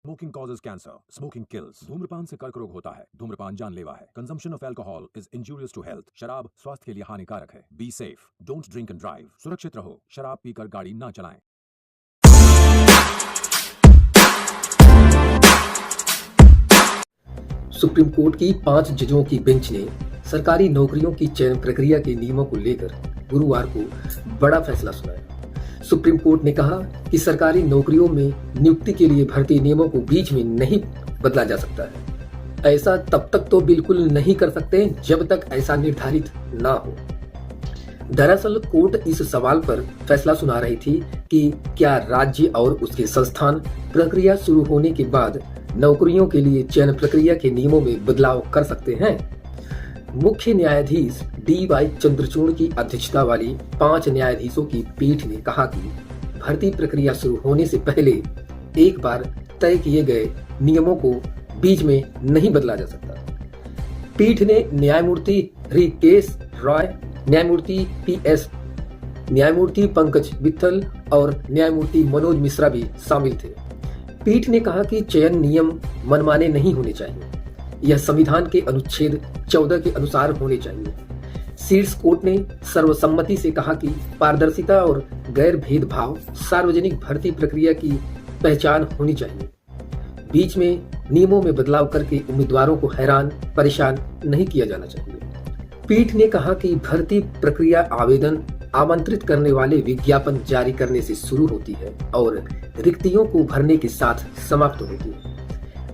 Smoking causes cancer. Smoking kills. धूम्रपान से कर्क रोग होता है. धूम्रपान जानलेवा है. Consumption of alcohol is injurious to health. शराब स्वास्थ्य के लिए हानिकारक है. Be safe. Don't drink and drive. सुरक्षित रहो. शराब पीकर गाड़ी ना चलाएं. सुप्रीम कोर्ट की 5 जजों की बेंच ने सरकारी नौकरियों की चयन प्रक्रिया के नियमों को लेकर गुरुवार को बड़ा फैसला सुनाया। सुप्रीम कोर्ट ने कहा कि सरकारी नौकरियों में नियुक्ति के लिए भर्ती नियमों को बीच में नहीं बदला जा सकता है। ऐसा तब तक तो बिल्कुल नहीं कर सकते जब तक ऐसा निर्धारित ना हो। दरअसल कोर्ट इस सवाल पर फैसला सुना रही थी कि क्या राज्य और उसके संस्थान प्रक्रिया शुरू होने के बाद नौकरियों के लिए चयन प्रक्रिया के नियमों में बदलाव कर सकते हैं। मुख्य न्यायाधीश DY चंद्रचूड़ की अध्यक्षता वाली 5 न्यायाधीशों की पीठ ने कहा कि भर्ती प्रक्रिया शुरू होने से पहले एक बार तय किए गए नियमों को बीच में नहीं बदला जा सकता। पीठ ने न्यायमूर्ति हृकेश रॉय, न्यायमूर्ति PS, न्यायमूर्ति पंकज मित्तल और न्यायमूर्ति मनोज मिश्रा भी शामिल थे। पीठ ने कहा कि चयन नियम मनमाने नहीं होने चाहिए, यह संविधान के अनुच्छेद 14 के अनुसार होने चाहिए। शीर्ष कोर्ट ने सर्वसम्मति से कहा कि पारदर्शिता और गैर भेदभाव सार्वजनिक भर्ती प्रक्रिया की पहचान होनी चाहिए। बीच में नियमों में बदलाव करके उम्मीदवारों को हैरान परेशान नहीं किया जाना चाहिए। पीठ ने कहा कि भर्ती प्रक्रिया आवेदन आमंत्रित करने वाले विज्ञापन जारी करने से शुरू होती है और रिक्तियों को भरने के साथ समाप्त होती है।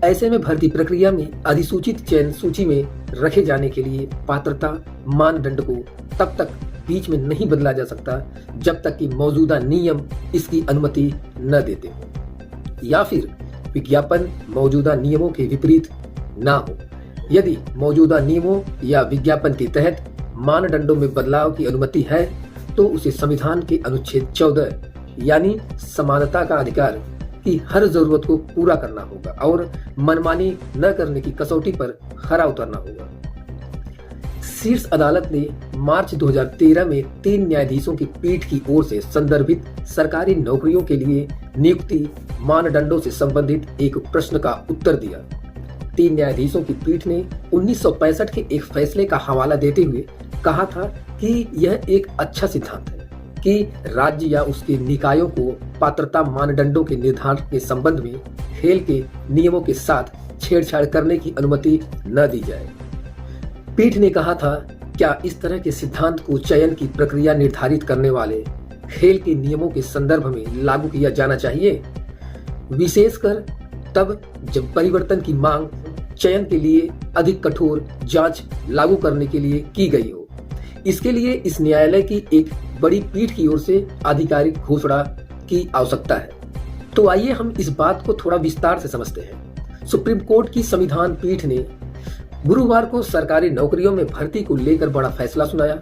ऐसे में भर्ती प्रक्रिया में अधिसूचित चयन सूची में रखे जाने के लिए पात्रता मानदंड को तब तक बीच में नहीं बदला जा सकता जब तक कि मौजूदा नियम इसकी अनुमति न देते हो या फिर विज्ञापन मौजूदा नियमों के विपरीत ना हो। यदि मौजूदा नियमों या विज्ञापन के तहत मानदंडों में बदलाव की अनुमति है तो उसे संविधान के अनुच्छेद 14 यानी समानता का अधिकार की हर जरूरत को पूरा करना होगा और मनमानी न करने की कसौटी पर खरा उतरना होगा। शीर्ष अदालत ने मार्च 2013 में 3 न्यायाधीशों की पीठ की ओर से संदर्भित सरकारी नौकरियों के लिए नियुक्ति मानदंडों से संबंधित एक प्रश्न का उत्तर दिया। 3 न्यायाधीशों की पीठ ने 1965 के एक फैसले का हवाला देते हुए कहा था कि यह एक अच्छा सिद्धांत है कि राज्य या उसके निकायों को पात्रता मानदंडों के निर्धारण के संबंध में खेल के नियमों के साथ छेड़छाड़ करने की अनुमति न दी जाए। पीठ ने कहा था, क्या इस तरह के सिद्धांत को चयन की प्रक्रिया निर्धारित करने वाले खेल के नियमों के संदर्भ में लागू किया जाना चाहिए, विशेषकर तब जब परिवर्तन की मांग चयन के लिए अधिक कठोर जांच लागू करने के लिए की गई हो। इसके लिए इस न्यायालय की एक बड़ी पीठ की ओर से आधिकारिक घोषणा की आवश्यकता है। तो आइए हम इस बात को थोड़ा विस्तार से समझते हैं। सुप्रीम कोर्ट की संविधान पीठ ने गुरुवार को सरकारी नौकरियों में भर्ती को लेकर बड़ा फैसला सुनाया।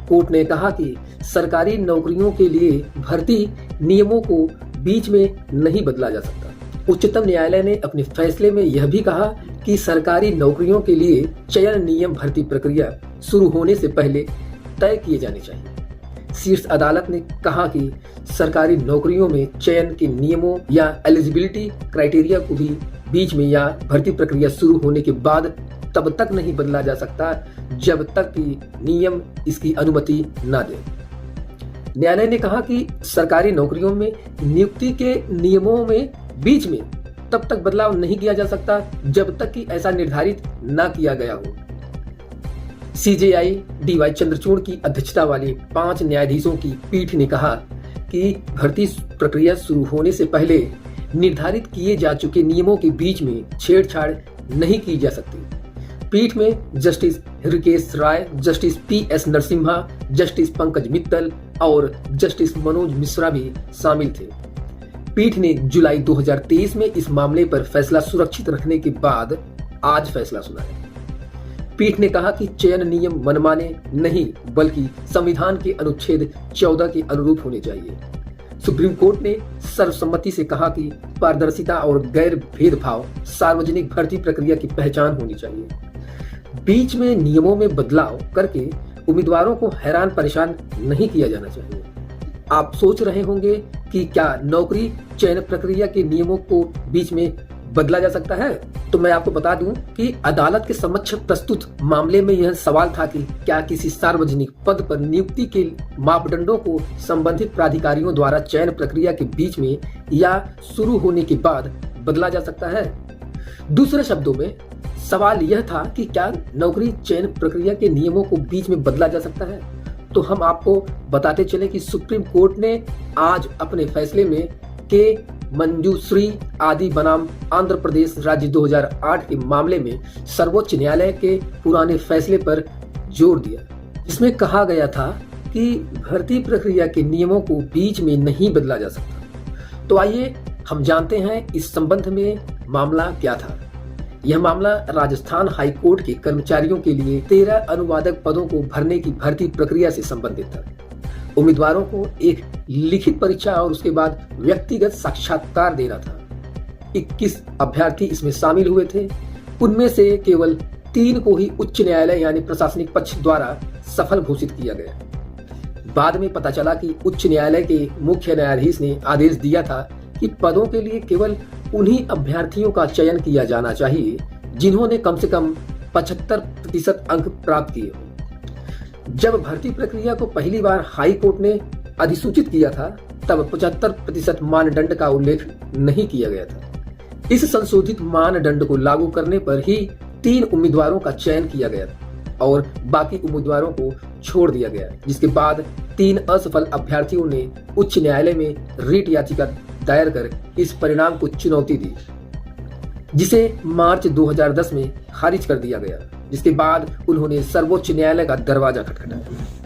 कोर्ट ने कहा कि सरकारी नौकरियों के लिए भर्ती नियमों को बीच में नहीं बदला जा सकता। उच्चतम न्यायालय ने अपने फैसले में यह भी कहा कि सरकारी नौकरियों के लिए चयन नियम भर्ती प्रक्रिया शुरू होने से पहले तय किए जाने चाहिए। शीर्ष अदालत ने कहा कि सरकारी नौकरियों में चयन के नियमों या एलिजिबिलिटी क्राइटेरिया को भी बीच में या भर्ती प्रक्रिया शुरू होने के बाद तब तक नहीं बदला जा सकता जब तक कि नियम इसकी अनुमति न दे। न्यायालय ने कहा कि सरकारी नौकरियों में नियुक्ति के नियमों में बीच में तब तक बदलाव नहीं किया जा सकता जब तक कि ऐसा निर्धारित न किया गया हो। CJI DY चंद्रचूड़ की अध्यक्षता वाली 5 न्यायाधीशों की पीठ ने कहा कि भर्ती प्रक्रिया शुरू होने से पहले निर्धारित किए जा चुके नियमों के बीच में छेड़छाड़ नहीं की जा सकती। पीठ में justice Hrishikesh Roy, justice PS Narasimha, justice Pankaj Mittal और जस्टिस मनोज मिश्रा भी शामिल थे। पीठ ने जुलाई 2023 में इस मामले पर फैसला सुरक्षित रखने के बाद आज फैसला सुनाया। पीठ ने कहा कि चयन नियम मनमाने नहीं बल्कि संविधान के अनुच्छेद 14 के अनुरूप होने चाहिए। सुप्रीम कोर्ट ने सर्वसम्मति से कहा कि पारदर्शिता और गैर भेदभाव सार्वजनिक भर्ती प्रक्रिया की पहचान होनी चाहिए। बीच में नियमों में बदलाव करके उम्मीदवारों को हैरान परेशान नहीं किया जाना चाहिए। आप सोच रहे होंगे कि क्या नौकरी चयन प्रक्रिया के नियमों को बीच में बदला जा सकता है? तो मैं आपको बता दूं कि अदालत के समक्ष प्रस्तुत मामले में यह सवाल था कि क्या किसी सार्वजनिक पद पर नियुक्ति के मापदंडों को संबंधित प्राधिकारियों द्वारा चयन प्रक्रिया के बीच में या शुरू होने के बाद बदला जा सकता है। दूसरे शब्दों में सवाल यह था कि क्या नौकरी चयन प्रक्रिया के नियमों को बीच में बदला जा सकता है। तो हम आपको बताते चले कि सुप्रीम कोर्ट ने आज अपने फैसले में के मंजूश्री आदि बनाम आंध्र प्रदेश राज्य 2008 के मामले में सर्वोच्च न्यायालय के पुराने फैसले पर जोर दिया, जिसमें कहा गया था कि भर्ती प्रक्रिया के नियमों को बीच में नहीं बदला जा सकता। तो आइए हम जानते हैं इस संबंध में मामला क्या था। यह मामला राजस्थान हाई कोर्ट के कर्मचारियों के लिए 13 अनुवादक पदों को भरने की भर्ती प्रक्रिया से संबंधित था। उम्मीदवारों को एक लिखित परीक्षा और उसके बाद व्यक्तिगत साक्षात्कार देना था। 21 अभ्यर्थी इसमें शामिल हुए थे। उनमें से केवल 3 को ही उच्च न्यायालय यानी प्रशासनिक पक्ष द्वारा सफल घोषित किया गया। बाद में पता चला कि उच्च न्यायालय के मुख्य न्यायाधीश ने आदेश दिया था कि पदों के लिए केवल उन्हीं अभ्यर्थियों का चयन किया जाना चाहिए जिन्होंने कम से कम 75% अंक प्राप्त किए हों। जब भर्ती प्रक्रिया को पहली बार हाई कोर्ट ने अधिसूचित किया था तब 75% मानदंड का उल्लेख नहीं किया गया था। इस संशोधित मानदंड को लागू करने पर ही 3 उम्मीदवारों का चयन किया गया और बाकी उम्मीदवारों को छोड़ दिया गया, जिसके बाद 3 असफल अभ्यर्थियों ने उच्च न्यायालय में रिट याचिका दायर कर इस परिणाम को चुनौती दी, जिसे मार्च 2010 में खारिज कर दिया गया, जिसके बाद उन्होंने सर्वोच्च न्यायालय का दरवाजा खटखटाया।